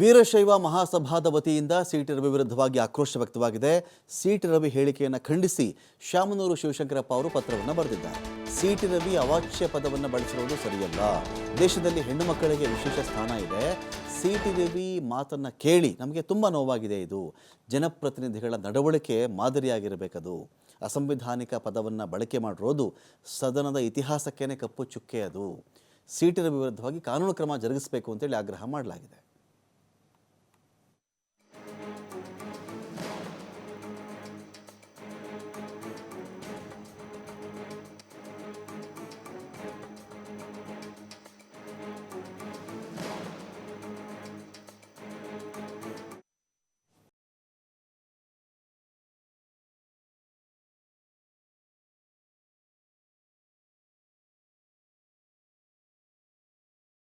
ವೀರಶೈವ ಮಹಾಸಭಾದ ವತಿಯಿಂದ ಸಿಟಿ ರವಿ ವಿರುದ್ಧವಾಗಿ ಆಕ್ರೋಶ ವ್ಯಕ್ತವಾಗಿದೆ. ಸಿಟಿ ರವಿ ಹೇಳಿಕೆಯನ್ನು ಖಂಡಿಸಿ ಶಾಮನೂರು ಶಿವಶಂಕರಪ್ಪ ಅವರು ಪತ್ರವನ್ನು ಬರೆದಿದ್ದಾರೆ. ಸಿಟಿ ರವಿ ಅವಾಚ್ಯ ಪದವನ್ನು ಬಳಸಿರುವುದು ಸರಿಯಲ್ಲ. ದೇಶದಲ್ಲಿ ಹೆಣ್ಣು ಮಕ್ಕಳಿಗೆ ವಿಶೇಷ ಸ್ಥಾನ ಇದೆ. ಸಿಟಿ ರವಿ ಮಾತನ್ನು ಕೇಳಿ ನಮಗೆ ತುಂಬ ನೋವಾಗಿದೆ. ಇದು ಜನಪ್ರತಿನಿಧಿಗಳ ನಡವಳಿಕೆ ಮಾದರಿಯಾಗಿರಬೇಕದು. ಅಸಂವಿಧಾನಿಕ ಪದವನ್ನು ಬಳಕೆ ಮಾಡಿರೋದು ಸದನದ ಇತಿಹಾಸಕ್ಕೇನೆ ಕಪ್ಪು ಚುಕ್ಕೆ. ಅದು ಸಿಟಿ ರವಿ ವಿರುದ್ಧವಾಗಿ ಕಾನೂನು ಕ್ರಮ ಜರುಗಿಸಬೇಕು ಅಂತೇಳಿ ಆಗ್ರಹ ಮಾಡಲಾಗಿದೆ.